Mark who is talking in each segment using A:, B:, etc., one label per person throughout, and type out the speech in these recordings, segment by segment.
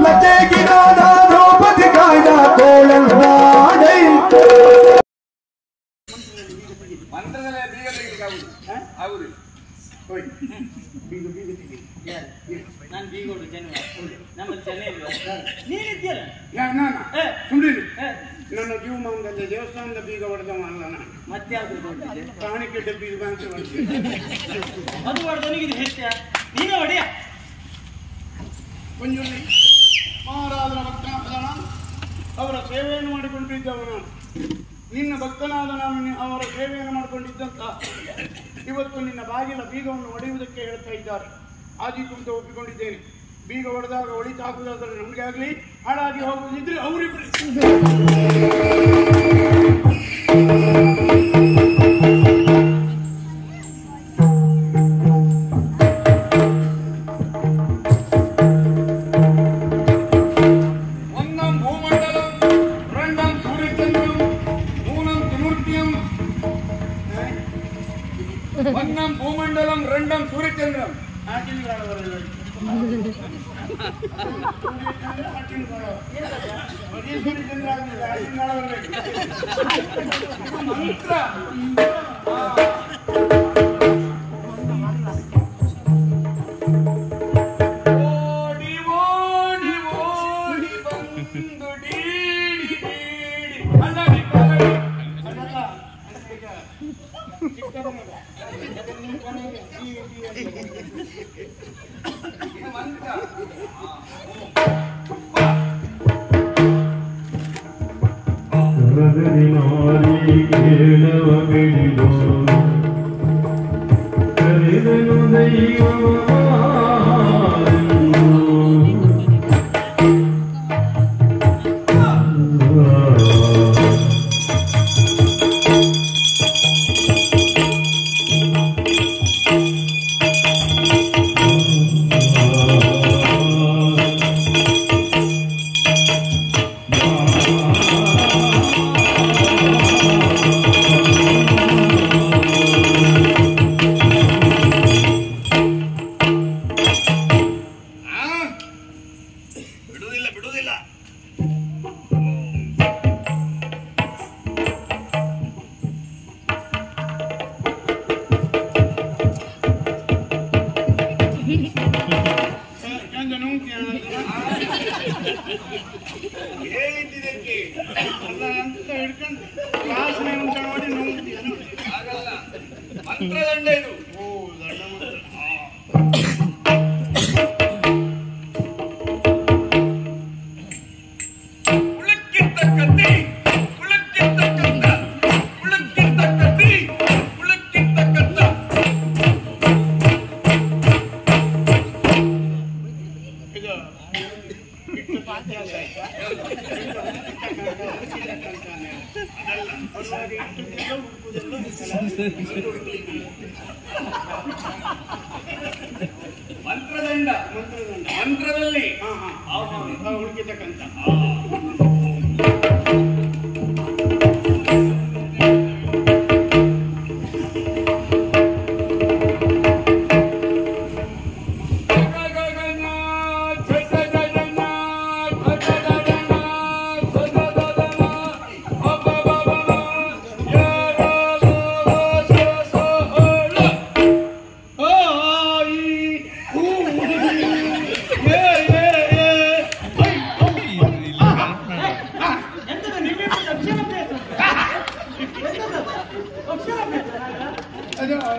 A: ಲತೆಗಿನಾದ ದ್ರೌಪದಿ ಕಾಯ್ದ ಕೋಳಲ್ನಾಡೈ
B: ಮಂತ್ರದಲ್ಲೇ ಬೀಗ ತೆಗಿಲಿಕ್ಕೆ ಆಗುದು
C: ನಾನು ಬೀಗ ಹೊಡು ಜನ ನಮ್ಮಲ್ಲಿ ಜನ ಇಲ್ಲ ನೀನಿದ್ಯಲ್ಲ
B: ನನ್ನ ಜೀವಮಾನದಲ್ಲಿ ದೇವಸ್ಥಾನದ ಬೀಗ ಹೊಡೆದವ ಅಲ್ಲ ನಾನು
C: ಮತ್ತೆ ಯಾವ್ದು
B: ಕಾಣಿಕೆ ಬೀಗ ಅಂತ
C: ಅದು ಹೊಡೆದವನಿಗೆ ಹೆಚ್ಚ ನೀನು ಹೊಡೆಯ
B: ಕುಂಜುನಿ ಮಹಾರಾಜರ ಭಕ್ತನಾದ ನಾನು ಅವರ ಸೇವೆಯನ್ನು ಮಾಡಿಕೊಂಡಿದ್ದವ ನಾನು ನಿನ್ನ ಭಕ್ತನಾದ ನಾನು ಅವರ ಸೇವೆಯನ್ನು ಮಾಡಿಕೊಂಡಿದ್ದಂತ ಇವತ್ತು ನಿನ್ನ ಬಾಗಿಲ ಬೀಗವನ್ನು ಹೊಡೆಯುವುದಕ್ಕೆ ಹೇಳ್ತಾ ಇದ್ದಾರೆ ಆದೀತು ಅಂತ ಒಪ್ಪಿಕೊಂಡಿದ್ದೇನೆ ಬೀಗ ಹೊಡೆದಾಗ ಹೊಡಿತಾಗುವುದಾದ್ರೆ ನಮಗೆ ಆಗಲಿ ಹಾಳಾಗಿ ಹೋಗುವುದಿದ್ರೆ ಅವರಿಬ್ಬರು
D: वन्नम भूमंडलम रंडम सूर्यचंद्रम ಮಂತ್ರದಂಡ ಮಂತ್ರದಲ್ಲಿ ಹುಡುಕಿತಕ್ಕಂಥ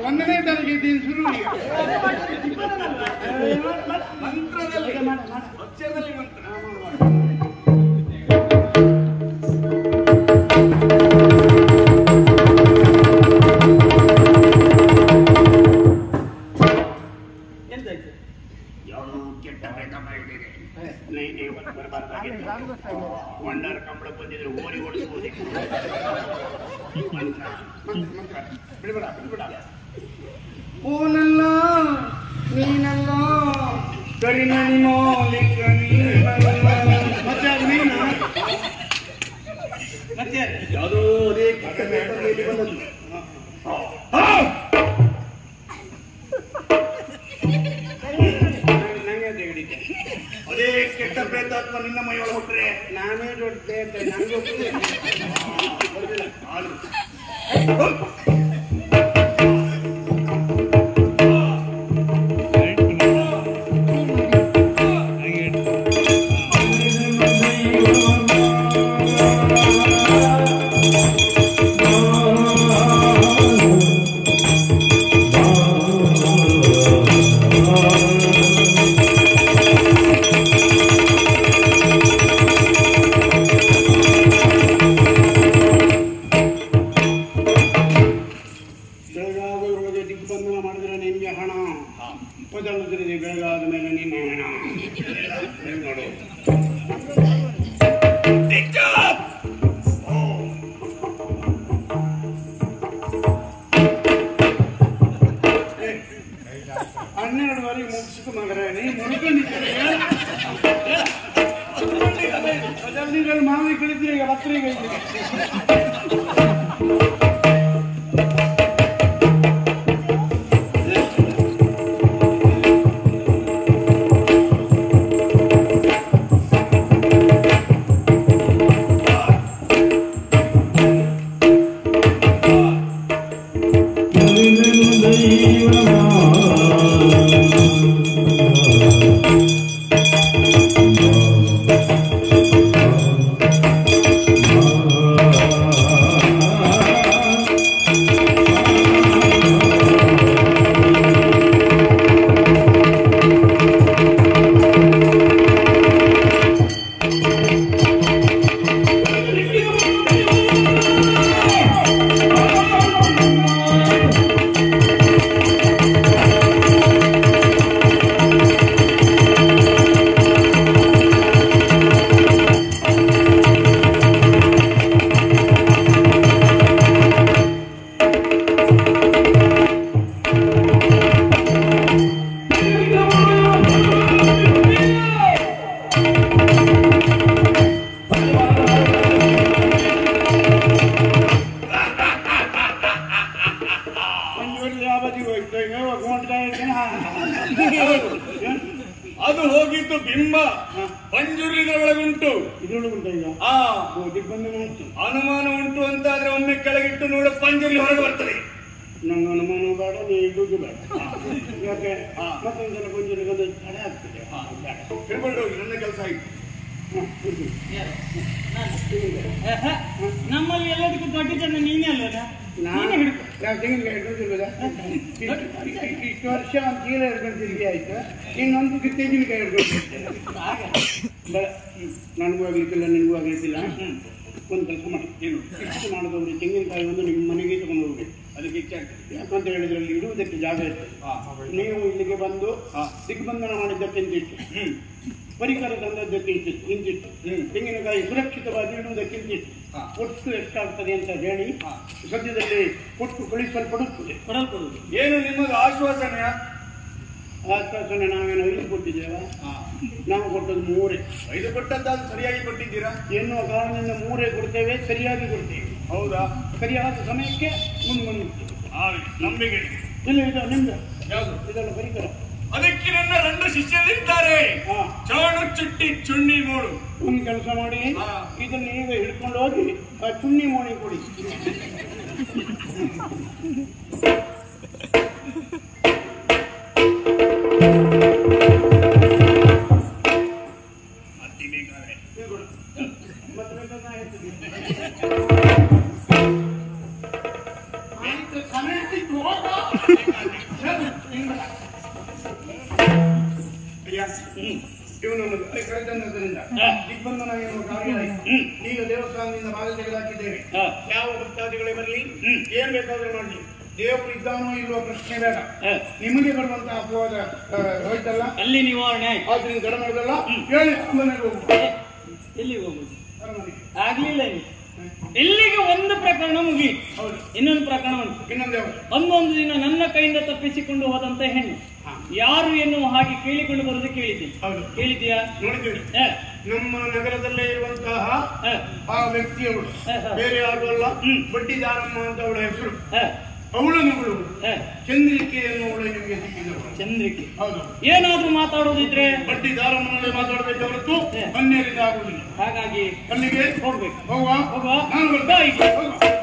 D: ಒಂದನೇ ತರಗತಿ ಶುರು ಮಂತ್ರದಲ್ಲಿ ಅಕ್ಷರದಲ್ಲಿ ಮಂತ್ರ ಒಂಡಾರ ಕಂಬಳ ಬಂದಿದ್ರೆ ಓರಿ ಓಡಿಸಬಹುದು ಬಿಡಬೇಡ ಬಿಡಬೇಡ ಓನಲ್ಲ ನೀನಲ್ಲ ಕರಿಮಣಿ ಮೌಲಿಕ ನೀನಲ್ಲ ಮತ್ತೆ ಅದು ನೀನು ಮತ್ತೆ ಯಾವುದೋ ಅದೇ ಪೇಪರ್ನಲ್ಲಿ ಬಂದದ್ದು ನಂಗೆ ತೆಗಡಿದ್ದೆ ಅದೇ ಕೆಟ್ಟ ಪ್ರೇತಾತ್ಮ ನಿನ್ನ ಮೈಯೊಳಗೆ ಹುಟ್ರೆ
B: ನಾನೇ ದೊಡ್ಡ ನನಗೆ ಬೆಳಗಾದ ಮೇಲೆ ನಿನ್ನ ಹಣ ನೋಡು. ಹನ್ನೆರಡುವರೆಗೆ ಮುಗಿಸಿತು ಮಗರ ನೀ ಮುಳುಕೊಂಡಿದ್ದೀರಿ ಮಾವಿ ಕಳಿತೀರಿ ಈಗ ಬತ್ತರಿಗೆ
D: ಅದು ಹೋಗಿದ್ದು ಬಿಂಬ ಪಂಜುರ್ಲಿನ ಒಳಗುಂಟು. ಅನುಮಾನ ಉಂಟು ಅಂತಾದ್ರೆ ಒಮ್ಮೆ ಕೆಳಗಿಟ್ಟು ನೋಡ ಪಂಜುರ್ಲಿ ಹೊರಗೆ ಬರ್ತದೆ.
B: ನಂಗೆ ಅನುಮಾನ ಬೇಡ, ನೀ ಇಡುದು ಬೇಡ. ಯಾಕೆ ಮತ್ತೊಂದ್ಸಲ ಪಂಜುರ್ಲಿ ಬಂದು ತಡೆ ಆಗ್ತದೆ.
D: ಹಿಡ್ಕೊಂಡು ನನ್ನ ಕೆಲಸ ಆಯ್ತು.
C: ನಮ್ಮಲ್ಲಿ ಎಲ್ಲದಕ್ಕೂ ದೊಡ್ಡ ಜನ ನೀನೇ ಅಲ್ವಲ್ಲ?
B: ತೆಂಗಿನಕಾಯಿ ಹಿಡ್ಕೊಂಡಿರ್ಬೋದಾ? ಇಷ್ಟು ವರ್ಷ ಒಂದು ಚೀಲ ಹಿಡ್ಕೊಂಡು ತಿರುಗಿ ಆಯ್ತು, ಇನ್ನೊಂದು ತೆಂಗಿನಕಾಯಿ ಹಿಡ್ಕೊಂಡಿರ್ತೇನೆ. ನನಗೂ ಆಗ್ಲಿಕ್ಕಿಲ್ಲ, ನಿನಗೂ ಆಗ್ಲಿಕ್ಕಿಲ್ಲ. ಒಂದು ಕೆಲಸ ಮಾಡಿ, ಏನು ಇಷ್ಟು ಮಾಡೋದವ್ರಿಗೆ ತೆಂಗಿನಕಾಯಿ ಒಂದು ನಿಮ್ಮ ಮನೆಗೆ ತಗೊಂಡು ಹೋಗ್ಬೇಕು.
D: ಅದಕ್ಕೆ ಇಚ್ಛೆ ಆಗ್ತದೆ.
B: ಯಾಕಂತ ಹೇಳಿದ್ರೆ ಅಲ್ಲಿ ಇಡುವುದಕ್ಕೆ ಜಾಗ ಇರ್ತದೆ. ನೀವು ಇಲ್ಲಿಗೆ ಬಂದು ದಿಗ್ಬಂಧನ ಮಾಡಿದ್ದಕ್ಕೆ ಇಂತಿತ್ತು, ಪರಿಕರ ತಂದದ್ದಕ್ಕೆ ಇಂತಿತ್ತು, ತೆಂಗಿನಕಾಯಿ ಸುರಕ್ಷಿತವಾಗಿ ಇಡುವುದಕ್ಕಿಂತಿತ್ತು, ಒಟ್ಟು ಎಷ್ಟಾಗ್ತದೆ ಅಂತ ಹೇಳಿ ಸದ್ಯದಲ್ಲಿ ಒಟ್ಟು ಕಳಿಸಲ್ಪಡುತ್ತದೆ.
D: ಏನು ನಿಮಗೆ ಆಶ್ವಾಸನೆಯ?
B: ಆಶ್ವಾಸನೆ ನಾವೇನು 5 ಕೊಟ್ಟಿದ್ದೇವ? ನಾವು ಕೊಟ್ಟದ್ದು 3.
D: 5 ಕೊಟ್ಟದ್ದಾದ್ರೂ ಸರಿಯಾಗಿ ಕೊಟ್ಟಿದ್ದೀರಾ?
B: ಎನ್ನುವ ಕಾರಣದಿಂದ 3 ಕೊಡ್ತೇವೆ, ಸರಿಯಾಗಿ ಕೊಡ್ತೇವೆ.
D: ಹೌದಾ?
B: ಸರಿಯಾದ ಸಮಯಕ್ಕೆ ಮುಂದೆ
D: ನಂಬಿಕೆ
B: ಇಲ್ಲ. ಇದು ನಿಮ್ದು
D: ಯಾವುದು?
B: ಇದೆಲ್ಲ ಪರಿಕರ.
D: ಅದಕ್ಕೆ ನನ್ನ 2 ಶಿಷ್ಯರಿದ್ದಾರೆ, ಚಾಣು ಚುಟ್ಟಿ ಚುಣ್ಣಿ ಮೋಡು.
B: ಒಂದು ಕೆಲಸ ಮಾಡಿ, ಇದನ್ನ ಈಗ ಹಿಡ್ಕೊಂಡು ಹೋಗಿ ಆ ಚುಣ್ಣಿ ಮೋಣಿ ಕೊಡಿ. ದಿಗ್ಬಂಧನ ಎನ್ನುವ ಕಾರ್ಯ ಈಗ ದೇವಸ್ಥಾನದಿಂದ ಬಾಗಿಲು ತೆಗೆದುಹಾಕಿದ್ದೇವೆ. ಯಾವ ಭಕ್ತಾದಿಗಳೇ ಬರಲಿ, ಏನ್ ಬೇಕಾದ್ರೂ ಮಾಡಲಿ, ದೇವರು ಇದ್ದಾನೋ ಇಲ್ವೋ ಪ್ರಶ್ನೆ ಬೇಡ. ನಿಮಗೆ ಬರುವಂತಹ ಅಪವಾದ ಹೋಯ್ತಲ್ಲ,
C: ಅಲ್ಲಿ ನಿವಾರಣೆ
B: ಆದ್ರಿಂದ ತಡ ಮಾಡೋದಲ್ಲ. ಹೇಳಿ ಮನೆಗೆ ಹೋಗುದು.
C: ಎಲ್ಲಿಗೆ ಹೋಗುದು? ಆಗ್ಲಿಲ್ಲ. ಇಲ್ಲಿಗೆ ಒಂದು ಪ್ರಕರಣ ಮುಗಿ, ಇನ್ನೊಂದು ಪ್ರಕರಣ ಉಂಟು. ಒಂದೊಂದು ದಿನ ನನ್ನ ಕೈಯಿಂದ ತಪ್ಪಿಸಿಕೊಂಡು ಹೋದಂತ ಹೆಣ್ಣು ಯಾರು ಎನ್ನುವ ಹಾಗೆ ಕೇಳಿಕೊಂಡು ಬರುವುದು ಕೇಳಿದ್ದೀನಿ. ಕೇಳಿದ್ಯಾ?
B: ನೋಡಿದ್ದೀವಿ. ನಮ್ಮ ನಗರದಲ್ಲೇ ಇರುವಂತಹ ಆ ವ್ಯಕ್ತಿಯವರು ಬೇರೆ ಯಾರು ಅಲ್ಲ, ಬಡ್ಡಿದಾರಮ್ಮ ಅಂತ ಅವಳ ಹೆಸರು. ಅವಳ ಮಗಳು ಚಂದ್ರಿಕೆ ಎನ್ನುವಳು ನಿಮಗೆ ಸಿಕ್ಕಿದವರು.
C: ಚಂದ್ರಿಕೆ?
B: ಹೌದು.
C: ಏನಾದ್ರೂ ಮಾತಾಡೋದಿದ್ರೆ
B: ಬಡ್ಡಿದಾರಮ್ಮನಲ್ಲೇ ಮಾತಾಡಬೇಕು ಹೊರತು ಅನ್ಯರಿಂದ ಆಗುವುದಿಲ್ಲ.
C: ಹಾಗಾಗಿ
B: ಅಲ್ಲಿಗೆ
C: ಹೋಗ್ಬೇಕು.
B: ಹೋಗುವ
C: ಹೋಗುವ
B: ನಾನು ಬರ್ತೇನೆ.
C: ಈಗ
B: ಹೋಗುವ.